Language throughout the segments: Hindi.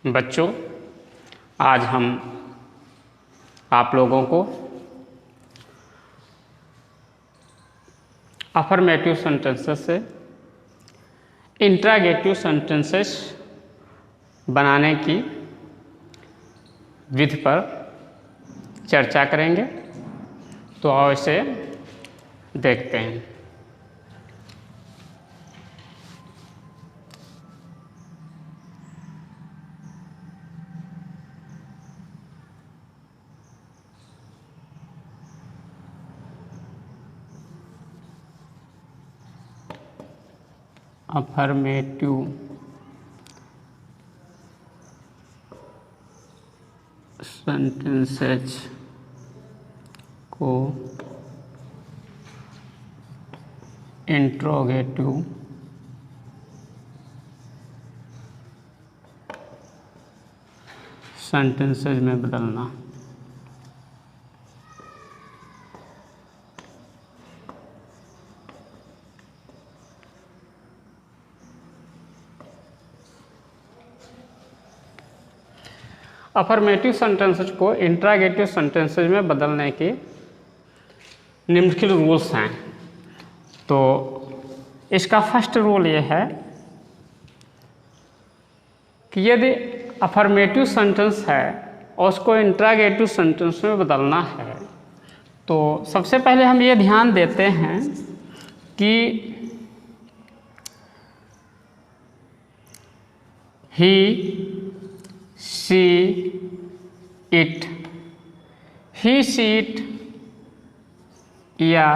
बच्चों, आज हम आप लोगों को अफर्मेटिव सेंटेंसेस से इंट्रागेटिव सेंटेंसेस बनाने की विधि पर चर्चा करेंगे। तो आओ इसे देखते हैं। अफर्मेटिव सेंटेंसेस को इंट्रोगेटिव सेंटेंसेस में बदलना। अफर्मेटिव सेंटेंसेस को इंट्रागेटिव सेंटेंसेस में बदलने के निम्नलिखित रूल्स हैं। तो इसका फर्स्ट रूल ये है कि यदि अफर्मेटिव सेंटेंस है और उसको इंट्रागेटिव सेंटेंस में बदलना है, तो सबसे पहले हम ये ध्यान देते हैं कि ही, सी, इट, ही, सी, इट या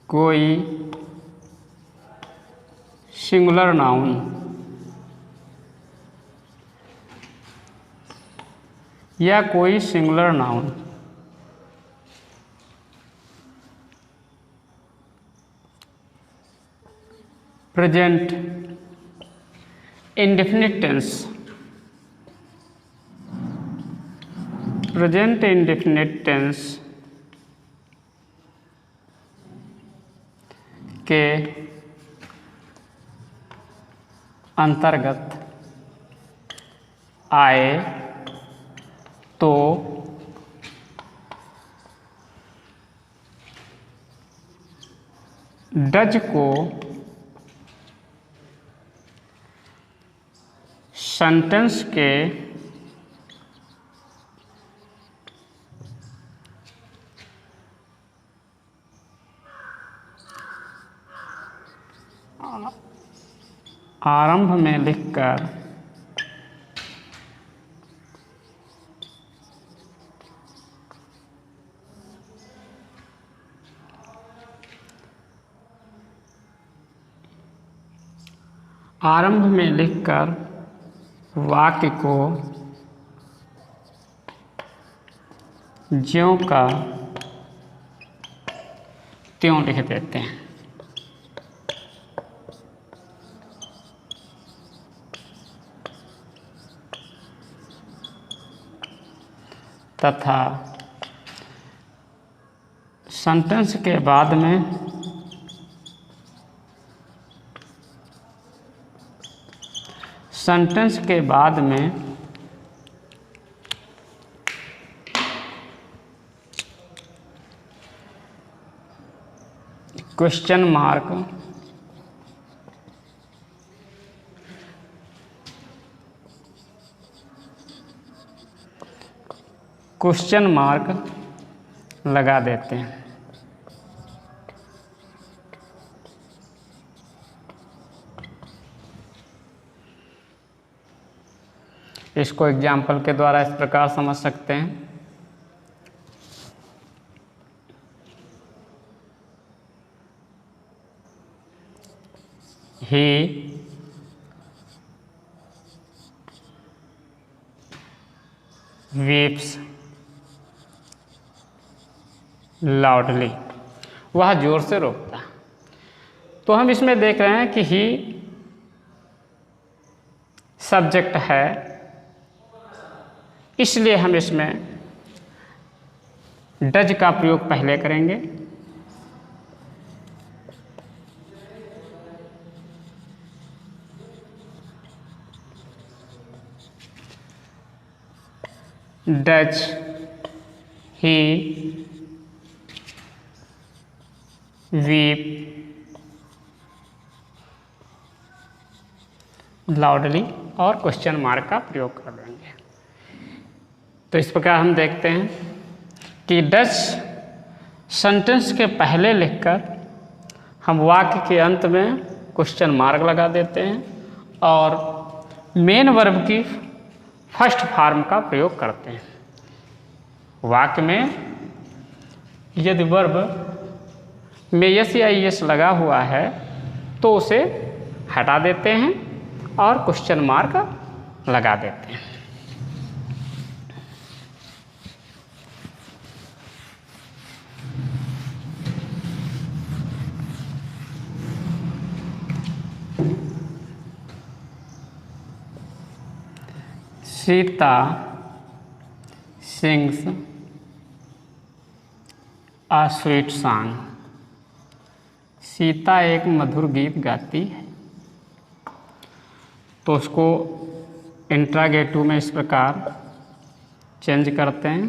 कोई सिंगुलर नाउन या कोई singular noun present indefinite tense, present indefinite tense के अंतर्गत आए तो डज को सेंटेंस के आरंभ में लिखकर वाक्य को ज्यों का त्यों लिख देते हैं। तथा सेंटेंस के बाद में क्वेश्चन मार्क लगा देते हैं। इसको एग्जाम्पल के द्वारा इस प्रकार समझ सकते हैं। He weeps loudly, वह जोर से रोता है। तो हम इसमें देख रहे हैं कि ही सब्जेक्ट है, इसलिए हम इसमें डज का प्रयोग पहले करेंगे। डच ही वीप लाउडली और क्वेश्चन मार्क का प्रयोग कर देंगे। तो इस प्रकार हम देखते हैं कि डच सेंटेंस के पहले लिखकर हम वाक्य के अंत में क्वेश्चन मार्क लगा देते हैं और मेन वर्ब की फर्स्ट फॉर्म का प्रयोग करते हैं। वाक्य में यदि वर्ब में यस या यस लगा हुआ है तो उसे हटा देते हैं और क्वेश्चन मार्क लगा देते हैं। सीता सिंग्स आ स्वीट सॉन्ग। सीता एक मधुर गीत गाती है। तो उसको इंट्रागेटिव में इस प्रकार चेंज करते हैं।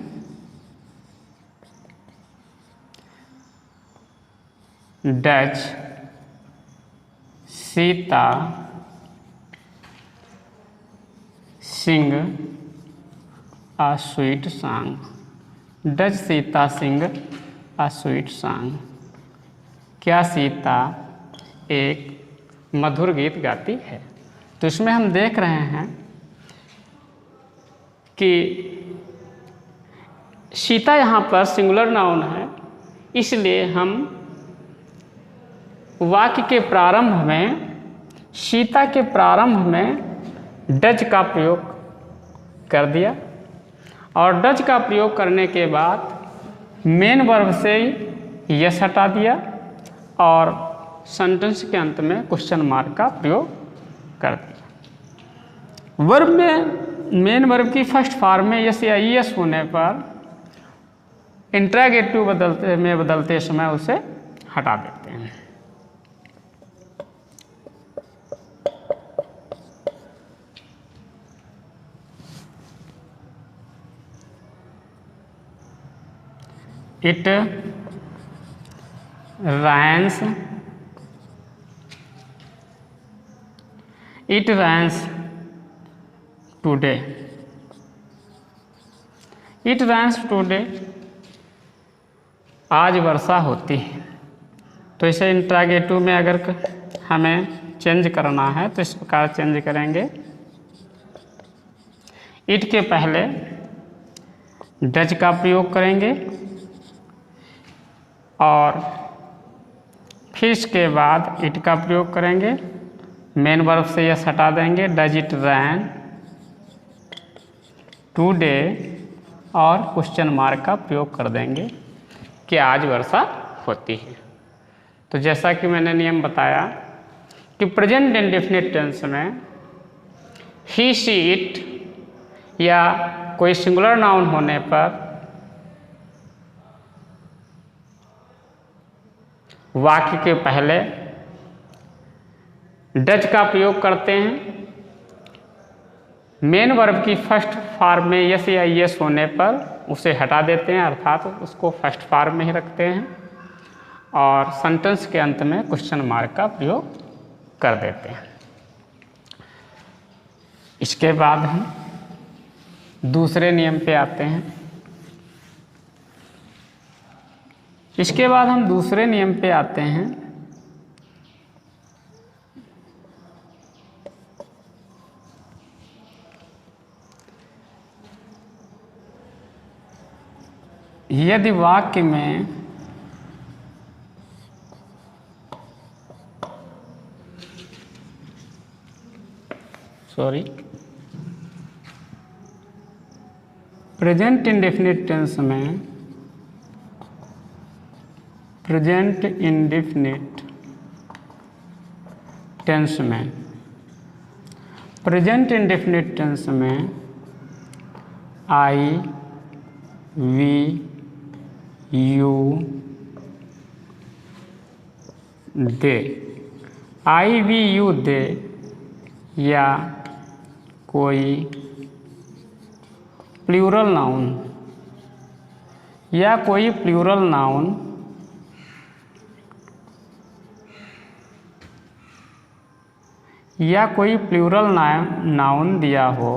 डच सीता सिंग आ स्वीट सॉन्ग। डच सीता सिंग आ स्वीट सॉन्ग। क्या सीता एक मधुर गीत गाती है। तो इसमें हम देख रहे हैं कि सीता यहाँ पर सिंगुलर नाउन है, इसलिए हम वाक्य के प्रारंभ में सीता के प्रारंभ में डच का प्रयोग कर दिया और डच का प्रयोग करने के बाद मेन वर्ब से यस हटा दिया और सेंटेंस के अंत में क्वेश्चन मार्क का प्रयोग कर दिया। वर्ब में मेन वर्ब की फर्स्ट फॉर्म में यस या यस होने पर इंट्रागेटिव बदलते समय उसे हटा देते हैं। It rains. It rains today. It rains today. आज वर्षा होती है। तो इसे इंट्रागेटिव में अगर हमें चेंज करना है तो इस प्रकार चेंज करेंगे। इट के पहले डच का प्रयोग करेंगे और फिर इसके बाद इट का प्रयोग करेंगे। मेन वर्ब से यस हटा देंगे। डज इट रैन टुडे और क्वेश्चन मार्क का प्रयोग कर देंगे कि आज वर्षा होती है। तो जैसा कि मैंने नियम बताया कि प्रेजेंट इंडेफिनिट टेंस में ही शी इट या कोई सिंगुलर नाउन होने पर वाक्य के पहले डच का प्रयोग करते हैं। मेन वर्ब की फर्स्ट फॉर्म में यस या यस होने पर उसे हटा देते हैं, अर्थात उसको फर्स्ट फॉर्म में ही रखते हैं और सेंटेंस के अंत में क्वेश्चन मार्क का प्रयोग कर देते हैं। इसके बाद हम दूसरे नियम पे आते हैं। इसके बाद हम दूसरे नियम पे आते हैं। यदि वाक्य में प्रेजेंट इंडेफिनिट टेंस में प्रेजेंट इंडेफिनिट टेंस में I we you they, I we you they या कोई प्लूरल नाउन या कोई प्लूरल नाउन या कोई प्लूरल नाउन दिया हो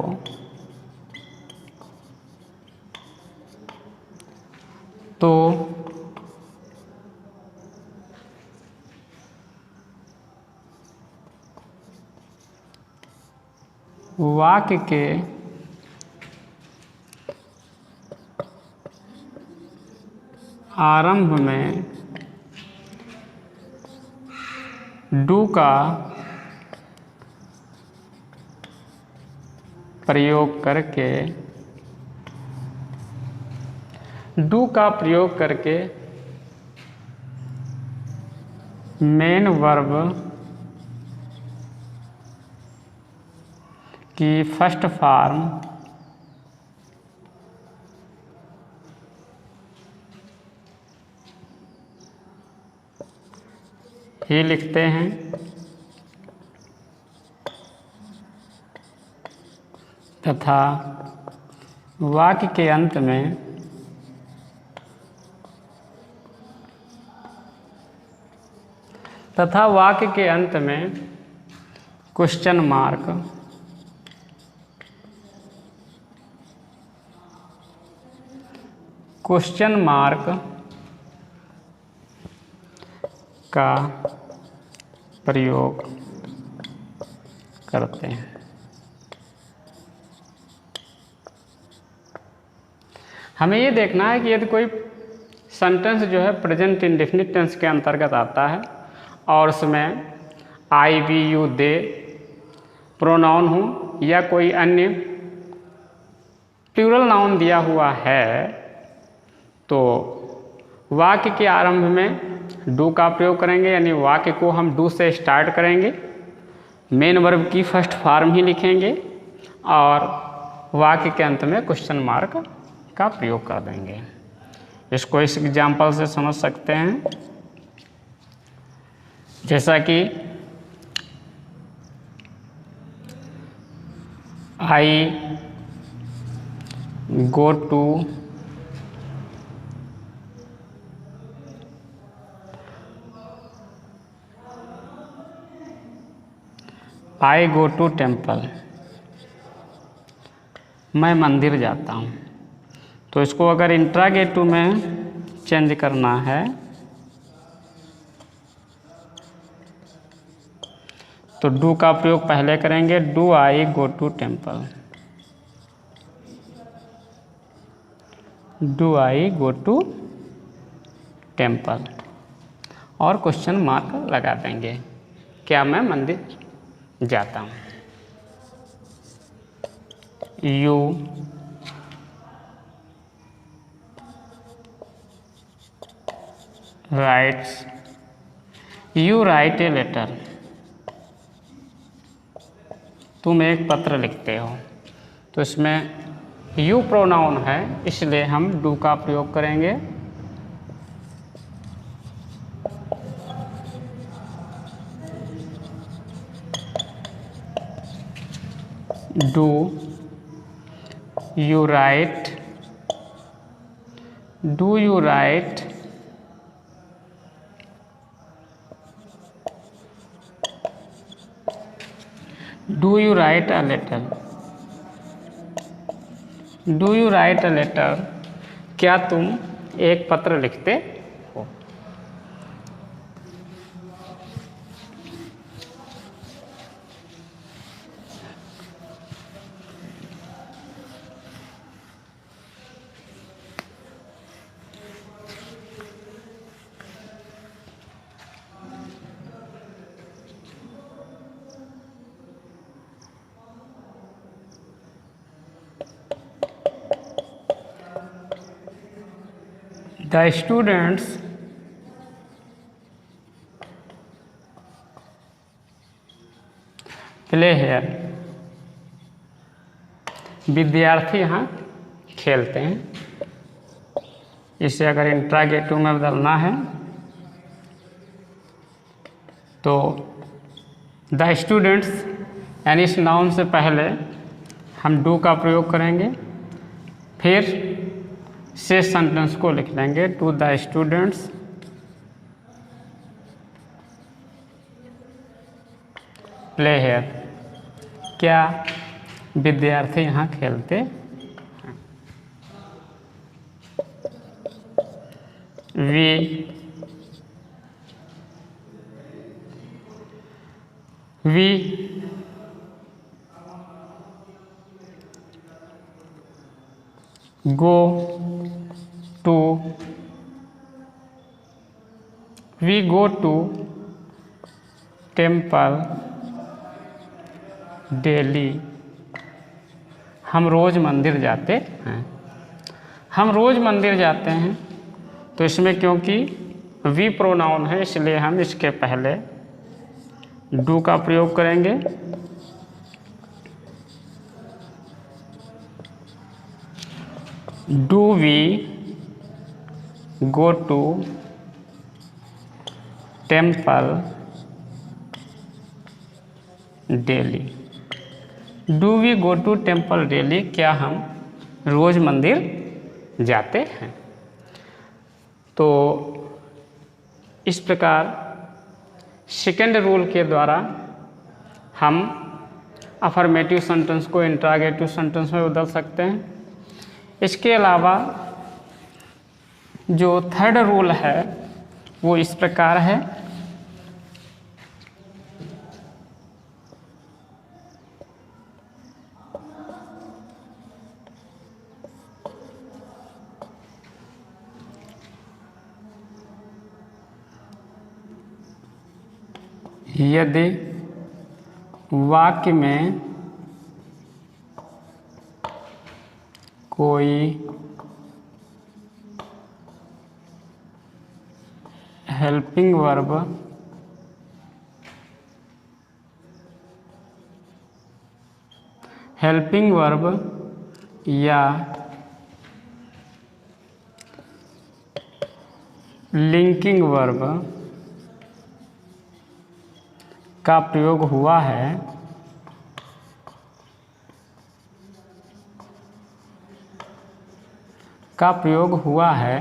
तो वाक्य के आरंभ में डू का प्रयोग करके मेन वर्ब की फर्स्ट फॉर्म ही लिखते हैं तथा वाक्य के अंत में क्वेश्चन मार्क का प्रयोग करते हैं। हमें ये देखना है कि यदि कोई सेंटेंस जो है प्रेजेंट इंडेफिनिट टेंस के अंतर्गत आता है और उसमें आई, वी, यू, दे प्रोनाउन हो या कोई अन्य प्लूरल नाउन दिया हुआ है तो वाक्य के आरंभ में डू का प्रयोग करेंगे, यानी वाक्य को हम डू से स्टार्ट करेंगे, मेन वर्ब की फर्स्ट फॉर्म ही लिखेंगे और वाक्य के अंत में क्वेश्चन मार्क का प्रयोग कर देंगे। इसको इस एग्जाम्पल से समझ सकते हैं, जैसा कि आई गो टू टेम्पल, मैं मंदिर जाता हूँ। तो इसको अगर इंट्रागेटिव में चेंज करना है तो डू का प्रयोग पहले करेंगे, do I go to temple, do I go to temple और क्वेश्चन मार्क लगा देंगे, क्या मैं मंदिर जाता हूँ। यू राइट ए लेटर, तुम एक पत्र लिखते हो। तो इसमें यू प्रोनाउन है इसलिए हम डू का प्रयोग करेंगे, do you write, do you write a letter, do you write a letter, क्या तुम एक पत्र लिखते हो। The students play here, विद्यार्थी यहाँ खेलते हैं। इसे अगर इंट्रागेटिव में बदलना है तो द स्टूडेंट्स यानी इस नाउन से पहले हम डू का प्रयोग करेंगे, फिर शेष सेंटेंस को लिख लेंगे, do the students play here, क्या विद्यार्थी यहाँ खेलते हैं। We go to temple daily, हम रोज़ मंदिर जाते हैं। हम रोज़ मंदिर जाते हैं, तो इसमें क्योंकि वी प्रोनाउन है इसलिए हम इसके पहले डू का प्रयोग करेंगे। Do we go to temple daily. Do we go to temple daily, क्या हम रोज़ मंदिर जाते हैं। तो इस प्रकार सेकेंड रूल के द्वारा हम अफर्मेटिव सेंटेंस को इंट्रागेटिव सेंटेंस में बदल सकते हैं। इसके अलावा जो थर्ड रूल है वो इस प्रकार है, यदि वाक्य में कोई हेल्पिंग वर्ब या लिंकिंग वर्ब का प्रयोग हुआ है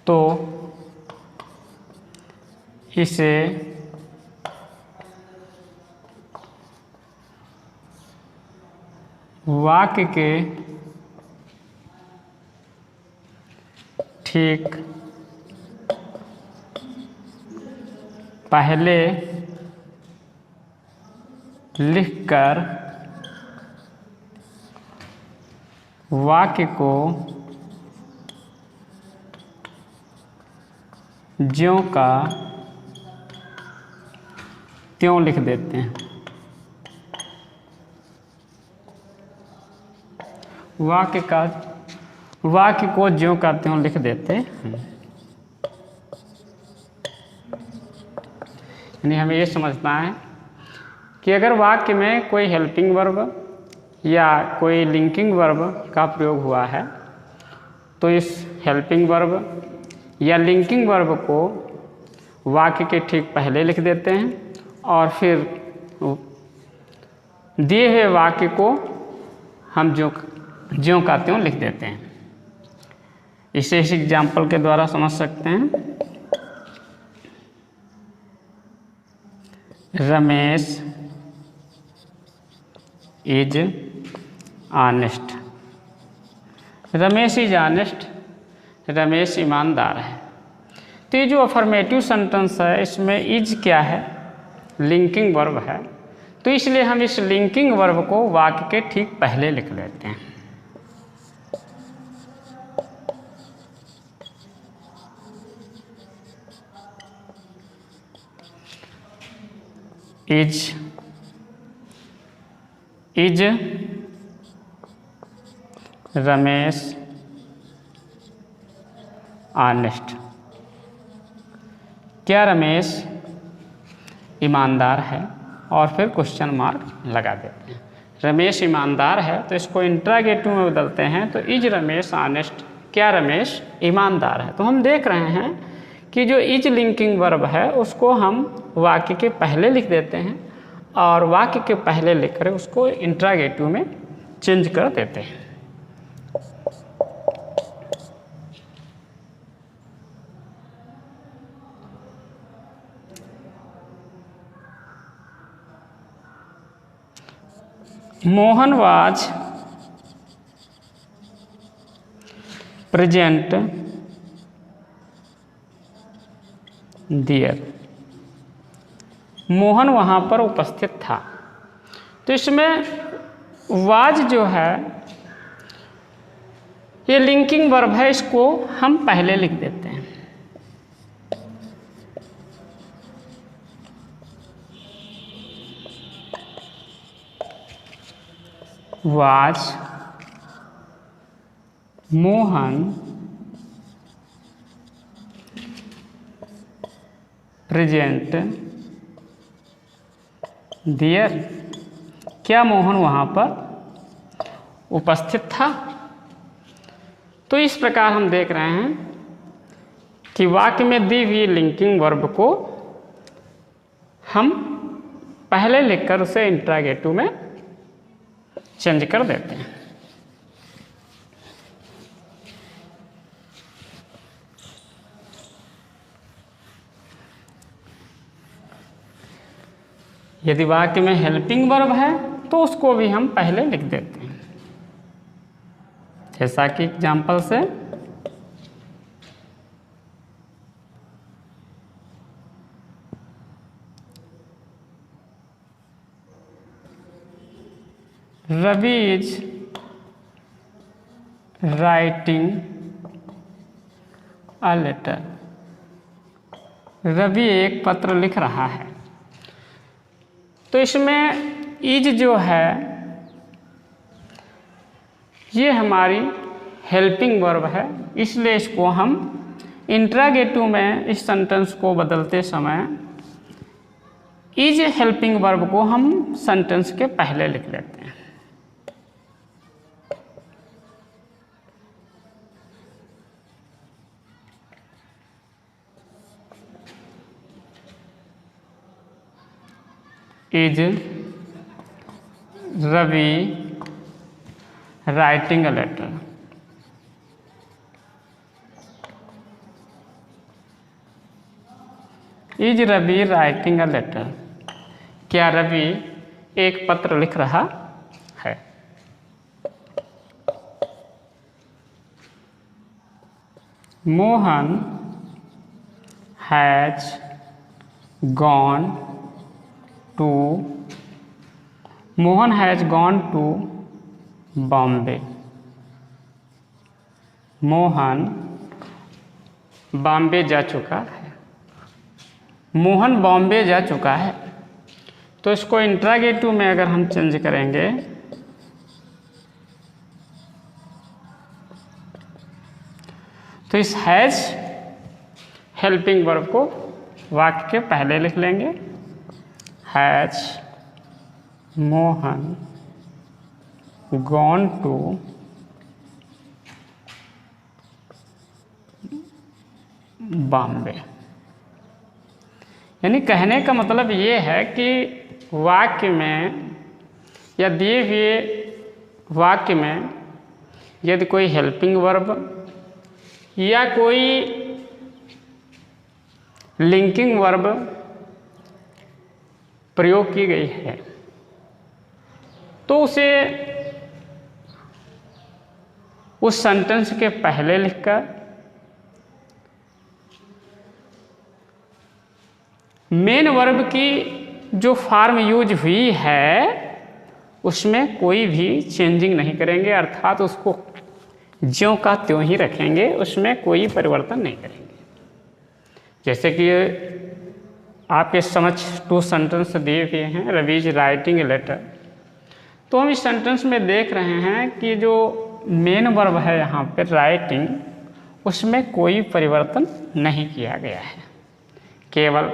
तो इसे वाक्य के ठीक पहले लिखकर वाक्य को ज्यों का त्यों लिख देते हैं। वाक्य को ज्यों का त्यों लिख देते हैं। यानी हमें ये समझना है कि अगर वाक्य में कोई हेल्पिंग वर्ब या कोई लिंकिंग वर्ब का प्रयोग हुआ है तो इस हेल्पिंग वर्ब या लिंकिंग वर्ब को वाक्य के ठीक पहले लिख देते हैं और फिर दिए हुए वाक्य को हम ज्यों का त्यों लिख देते हैं। इसे इस एग्जाम्पल के द्वारा समझ सकते हैं। Ramesh is honest. Ramesh is honest, Ramesh ईमानदार है। तो ये जो अफर्मेटिव सेंटेंस है इसमें इज क्या है, लिंकिंग वर्ब है, तो इसलिए हम इस लिंकिंग वर्ब को वाक्य के ठीक पहले लिख लेते हैं। Is Ramesh honest. क्या रमेश ईमानदार है, और फिर क्वेश्चन मार्क लगा देते हैं। रमेश ईमानदार है तो इसको इंट्रागेटिव में बदलते हैं, तो इज रमेश ऑनेस्ट, क्या रमेश ईमानदार है। तो हम देख रहे हैं कि जो इज लिंकिंग वर्ब है उसको हम वाक्य के पहले लिख देते हैं और वाक्य के पहले लिखकर उसको इंट्रागेटिव में चेंज कर देते हैं। Mohan was present there, Mohan वहाँ पर उपस्थित था। तो इसमें वाज जो है ये लिंकिंग वर्ब है, इसको हम पहले लिख देते हैं। वाज मोहन प्रेजेंट देयर, क्या मोहन वहाँ पर उपस्थित था। तो इस प्रकार हम देख रहे हैं कि वाक्य में दी हुई लिंकिंग वर्ब को हम पहले लिखकर उसे इंट्रागेटिव में चेंज कर देते हैं। यदि वाक्य में हेल्पिंग वर्ब है तो उसको भी हम पहले लिख देते हैं, जैसा कि एग्जाम्पल से Ravi is writing a letter, Ravi एक पत्र लिख रहा है। तो इसमें इज जो है ये हमारी हेल्पिंग वर्ब है, इसलिए इसको हम इंट्रागेटिव में इस सेंटेंस को बदलते समय इज हेल्पिंग वर्ब को हम सेंटेंस के पहले लिख लेते हैं। Is Ravi writing a letter, is Ravi writing a letter, क्या रवि एक पत्र लिख रहा है। Mohan has gone to, Mohan has gone to Bombay, Mohan Bombay जा चुका है, मोहन बॉम्बे जा चुका है। तो इसको इंट्रागेटिव में अगर हम चेंज करेंगे तो इस हैज हेल्पिंग वर्ब को वाक्य के पहले लिख लेंगे। Has Mohan gone to Bombay, यानी कहने का मतलब ये है कि वाक्य में या दिए हुए वाक्य में यदि कोई हेल्पिंग वर्ब या कोई लिंकिंग वर्ब प्रयोग की गई है तो उसे उस सेंटेंस के पहले लिखकर मेन वर्ब की जो फॉर्म यूज हुई है उसमें कोई भी चेंजिंग नहीं करेंगे, अर्थात उसको ज्यों का त्यों ही रखेंगे, उसमें कोई परिवर्तन नहीं करेंगे। जैसे कि आपके समझ टू सेंटेंस दिए हुए हैं, Ravi is writing a letter. तो हम इस सेंटेंस में देख रहे हैं कि जो मेन वर्ब है यहाँ पे राइटिंग, उसमें कोई परिवर्तन नहीं किया गया है, केवल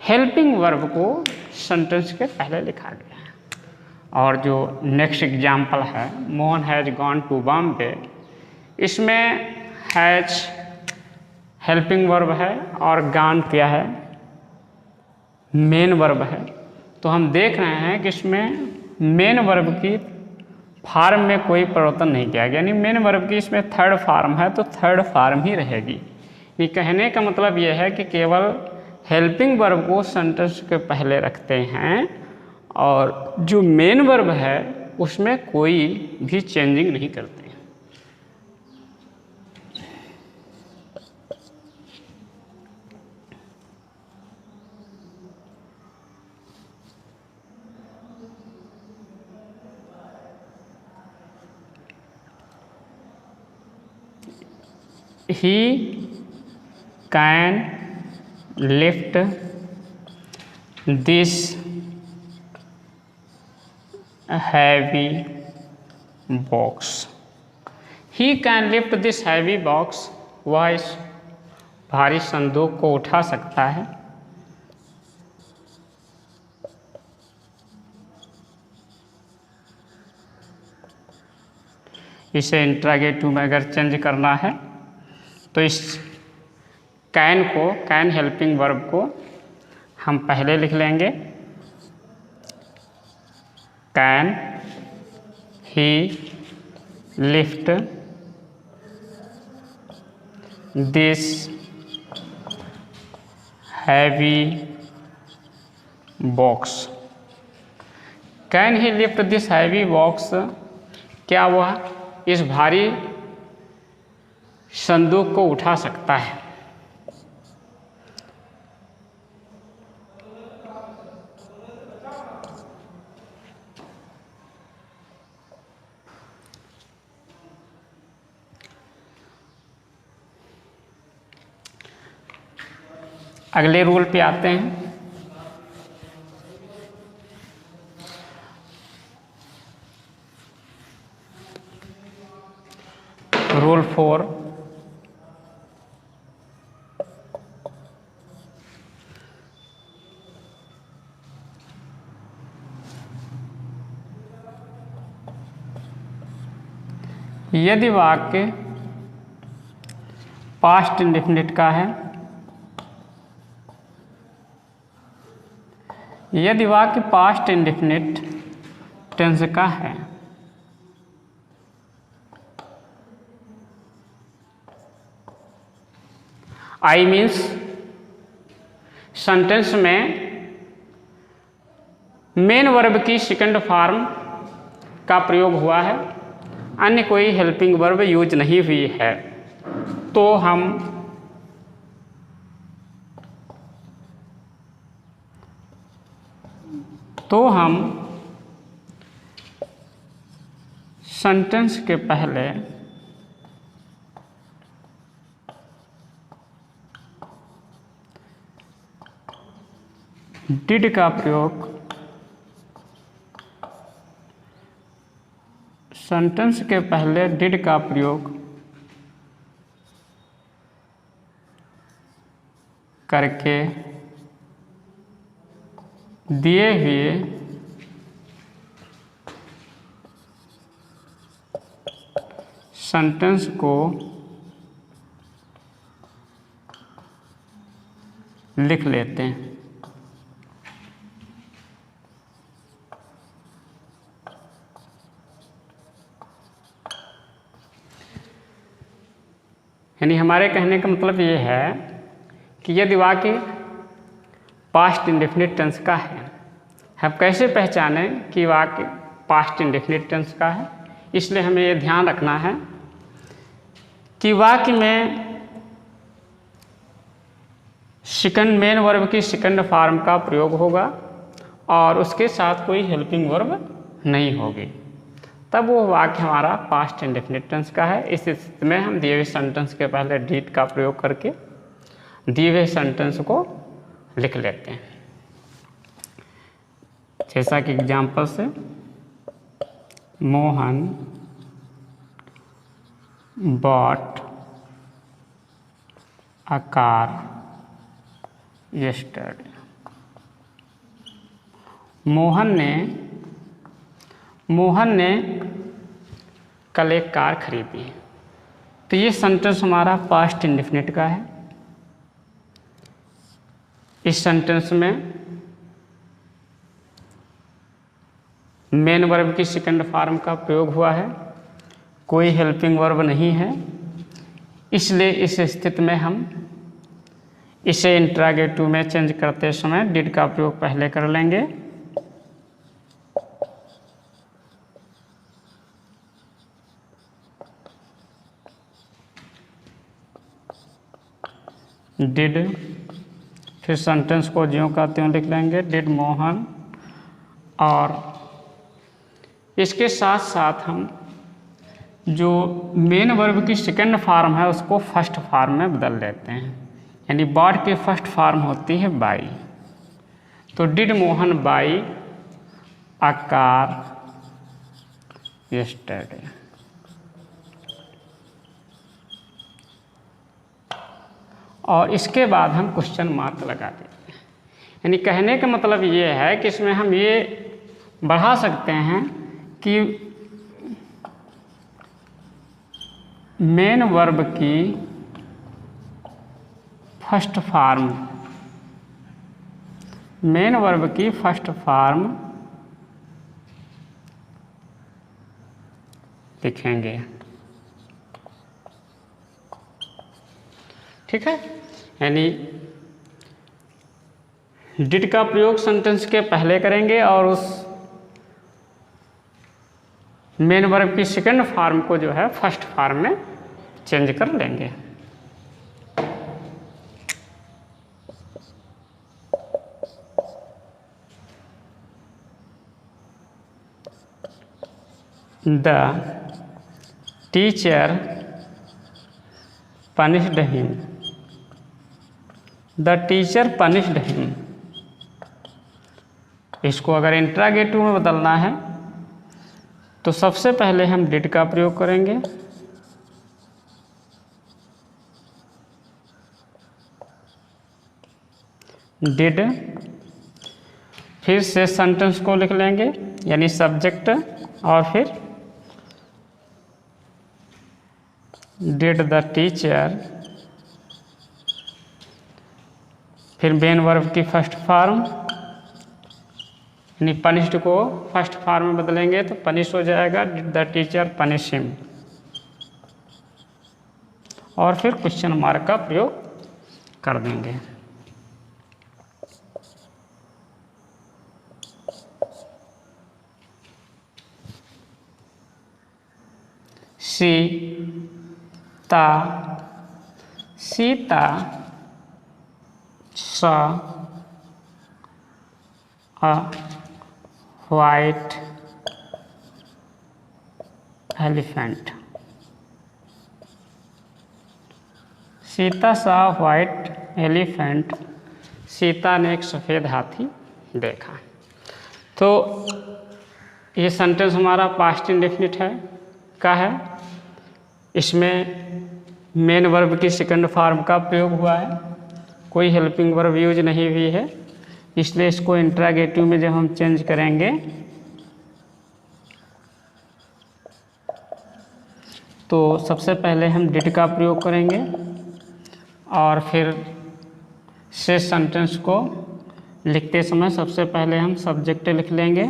हेल्पिंग वर्ब को सेंटेंस के पहले लिखा गया है। और जो नेक्स्ट एग्जाम्पल है Mohan has gone to Bombay, इसमें हैज हेल्पिंग वर्ब है और गॉन क्या है, मेन वर्ब है। तो हम देख रहे हैं कि इसमें मेन वर्ब की फॉर्म में कोई परिवर्तन नहीं किया गया, यानी मेन वर्ब की इसमें थर्ड फॉर्म है तो थर्ड फॉर्म ही रहेगी। ये कहने का मतलब यह है कि केवल हेल्पिंग वर्ब को सेंटेंस के पहले रखते हैं और जो मेन वर्ब है उसमें कोई भी चेंजिंग नहीं करते। He can lift this heavy box. He can lift this heavy box. वह इस भारी संदूक को उठा सकता है। इसे इंट्रागेटिव में अगर चेंज करना है तो इस कैन को, कैन हेल्पिंग वर्ब को हम पहले लिख लेंगे। Can he lift this heavy box. Can he lift this heavy box, क्या वह इस भारी संदूक को उठा सकता है। अगले रूल पे आते हैं। रूल 4, यदि वाक्य पास्ट इंडेफिनिट का है, यदि वाक्य पास्ट इंडेफिनिट टेंस का है, आई मीन्स सेंटेंस में मेन वर्ब की सेकंड फॉर्म का प्रयोग हुआ है, अन्य कोई हेल्पिंग वर्ब यूज नहीं हुई है, तो हम सेंटेंस के पहले डिड का प्रयोग, सेंटेंस के पहले डिड का प्रयोग करके दिए हुए सेंटेंस को लिख लेते हैं। यानी हमारे कहने का मतलब ये है कि यदि वाक्य पास्ट इंडेफिनिट टेंस का है, हम कैसे पहचानें कि वाक्य पास्ट इंडेफिनिट टेंस का है। इसलिए हमें ये ध्यान रखना है कि वाक्य में सेकंड मेन वर्ब की सेकंड फॉर्म का प्रयोग होगा और उसके साथ कोई हेल्पिंग वर्ब नहीं होगी, तब वो वाक्य हमारा पास्ट इंडेफिनिट टेंस का है। इस स्थिति में हम दिए हुए सेंटेंस के पहले डिड का प्रयोग करके दिए हुए सेंटेंस को लिख लेते हैं। जैसा कि एग्जाम्पल से, Mohan bought a car yesterday. Mohan ने कल एक कार खरीदी। तो ये सेंटेंस हमारा पास्ट इंडेफिनिट का है। इस सेंटेंस में मेन वर्ब की सेकंड फॉर्म का प्रयोग हुआ है, कोई हेल्पिंग वर्ब नहीं है, इसलिए इस स्थिति में हम इसे इंट्रागेटिव में चेंज करते समय डिड का प्रयोग पहले कर लेंगे डिड, फिर सेंटेंस को ज्यों का त्यों लिख लेंगे, डिड मोहन। और इसके साथ साथ हम जो मेन वर्ब की सेकंड फॉर्म है उसको फर्स्ट फॉर्म में बदल लेते हैं, यानी बॉट की फर्स्ट फॉर्म होती है बाई। तो did Mohan by a car yesterday. और इसके बाद हम क्वेश्चन मार्क लगा देते हैं, यानी कहने का मतलब ये है कि इसमें हम ये बढ़ा सकते हैं कि मेन वर्ब की फर्स्ट फॉर्म, मेन वर्ब की फर्स्ट फॉर्म लिखेंगे। ठीक है, यानी डिड का प्रयोग सेंटेंस के पहले करेंगे और उस मेन वर्ब की सेकंड फॉर्म को जो है फर्स्ट फॉर्म में चेंज कर लेंगे। The teacher punished him, the teacher punished him. इसको अगर इंट्रागेटिव में बदलना है तो सबसे पहले हम डिड का प्रयोग करेंगे, डिड, फिर से सेंटेंस को लिख लेंगे यानी सब्जेक्ट, और फिर डिड द टीचर, फिर मेन वर्ब की फर्स्ट फॉर्म यानी पनिश्ड को फर्स्ट फॉर्म में बदलेंगे तो पनिश हो जाएगा, did the teacher punish him. और फिर क्वेश्चन मार्क का प्रयोग कर देंगे। Sita, Sita, saw a white elephant, Sita saw a white elephant, Sita ने एक सफ़ेद हाथी देखा। तो ये सेंटेंस हमारा पास्ट इंडेफिनिट है का है, इसमें मेन वर्ब की सेकंड फॉर्म का प्रयोग हुआ है, कोई हेल्पिंग वर्ब यूज नहीं हुई है, इसलिए इसको इंट्रागेटिव में जब हम चेंज करेंगे तो सबसे पहले हम डिड का प्रयोग करेंगे और फिर से सेंटेंस को लिखते समय सबसे पहले हम सब्जेक्ट लिख लेंगे,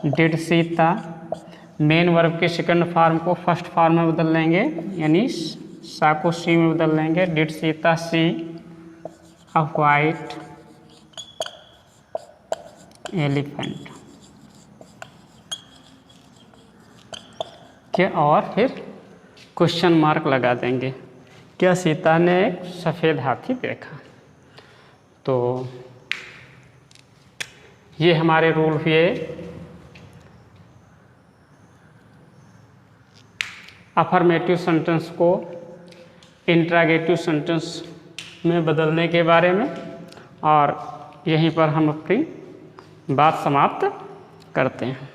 डिड सीता, मेन वर्ब के सेकंड फॉर्म को फर्स्ट फॉर्म में बदल लेंगे यानी सा को सी में बदल लेंगे, did Sita see a white elephant के, और फिर क्वेश्चन मार्क लगा देंगे, क्या सीता ने एक सफ़ेद हाथी देखा। तो ये हमारे रूल हुए अफर्मेटिव सेंटेंस को इंट्रागेटिव सेंटेंस में बदलने के बारे में, और यहीं पर हम अपनी बात समाप्त करते हैं।